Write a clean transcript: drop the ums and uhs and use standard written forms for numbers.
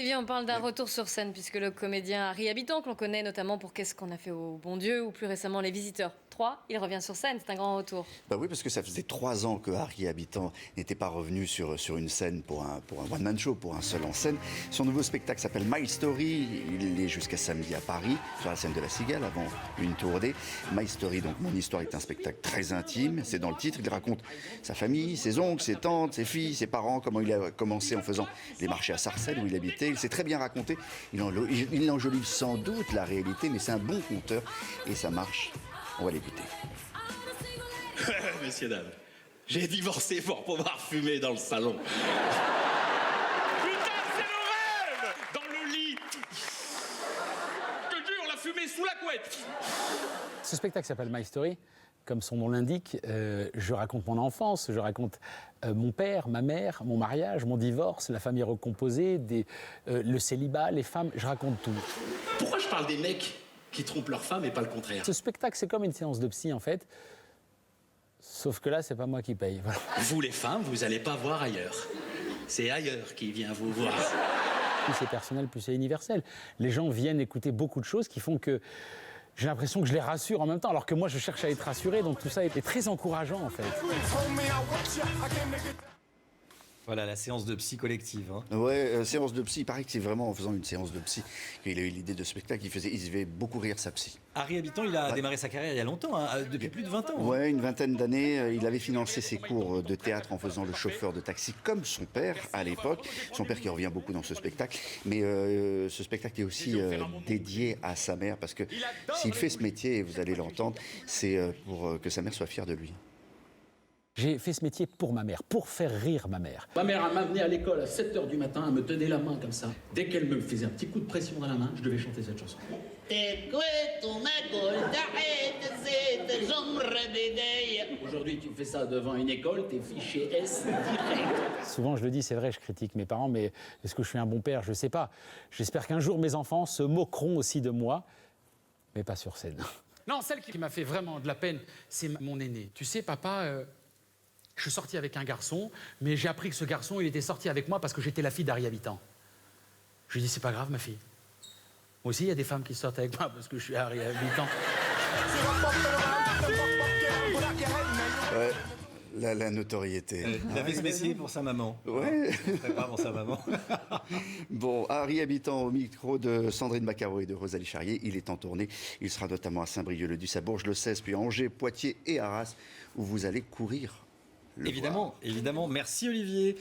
Olivier, on parle d'un retour sur scène, puisque le comédien Harry Habitant, que l'on connaît notamment pour Qu'est-ce qu'on a fait au bon Dieu, ou plus récemment Les Visiteurs 3, il revient sur scène, c'est un grand retour. Bah oui, parce que ça faisait 3 ans que Harry Habitant n'était pas revenu sur une scène pour un one-man show, pour un seul en scène. Son nouveau spectacle s'appelle My Story. Il est jusqu'à samedi à Paris, sur la scène de la Cigale, avant une tournée. My Story, donc Mon Histoire, est un spectacle très intime. C'est dans le titre. Il raconte sa famille, ses oncles, ses tantes, ses filles, ses parents, comment il a commencé en faisant les marchés à Sarcelles, où il habitait. Il s'est très bien raconté. Il enjolive sans doute la réalité, mais c'est un bon conteur et ça marche. On va l'écouter. Messieurs, dames, j'ai divorcé pour pouvoir fumer dans le salon. Putain, c'est le rêve! Dans le lit! Je te jure, la fumée sous la couette! Ce spectacle s'appelle My Story. Comme son nom l'indique, je raconte mon enfance, je raconte mon père, ma mère, mon mariage, mon divorce, la famille recomposée, le célibat, les femmes, je raconte tout. Pourquoi je parle des mecs qui trompent leur femme et pas le contraire? Ce spectacle, c'est comme une séance de psy, en fait. Sauf que là, c'est pas moi qui paye. Voilà. Vous, les femmes, vous allez pas voir ailleurs. C'est ailleurs qui vient vous voir. Plus c'est personnel, plus c'est universel. Les gens viennent écouter beaucoup de choses qui font que j'ai l'impression que je les rassure en même temps, alors que moi, je cherche à être rassuré. Donc tout ça est très encourageant, en fait. Voilà, la séance de psy collective. Hein. Ouais, séance de psy. Il paraît que c'est vraiment en faisant une séance de psy qu'il a eu l'idée de spectacle. Il faisait beaucoup rire sa psy. Harry Habitant, il a démarré sa carrière il y a longtemps, hein, depuis plus de 20 ans. Hein. Ouais, une vingtaine d'années. Il avait financé ses cours de théâtre en faisant le chauffeur de taxi, comme son père à l'époque. Son père qui revient beaucoup dans ce spectacle. Mais ce spectacle est aussi dédié à sa mère, parce que s'il fait ce métier, et vous allez l'entendre, c'est pour que sa mère soit fière de lui. J'ai fait ce métier pour ma mère, pour faire rire ma mère. Ma mère m'a amené à l'école à 7h du matin, elle me tenait la main comme ça. Dès qu'elle me faisait un petit coup de pression dans la main, je devais chanter cette chanson. Aujourd'hui, tu fais ça devant une école, t'es fiché S direct. Souvent, je le dis, c'est vrai, je critique mes parents, mais est-ce que je suis un bon père? Je sais pas. J'espère qu'un jour, mes enfants se moqueront aussi de moi, mais pas sur scène. Non, celle qui m'a fait vraiment de la peine, c'est mon aîné. Tu sais, papa... Je suis sorti avec un garçon, mais j'ai appris que ce garçon, il était sorti avec moi parce que j'étais la fille d'Harry Habitant. Je lui ai dit, c'est pas grave, ma fille. Moi aussi, il y a des femmes qui sortent avec moi parce que je suis Harry Habitant. Ouais, la notoriété. Il avait ce métier pour sa maman. Ouais. Pas pour sa maman. Bon, Harry Habitant au micro de Sandrine Baccaro et de Rosalie Charrier. Il est en tournée. Il sera notamment à Saint-Brieuc-le-Duc, à Bourges le 16, puis à Angers, Poitiers et Arras, où vous allez courir. Évidemment, évidemment. Merci Olivier.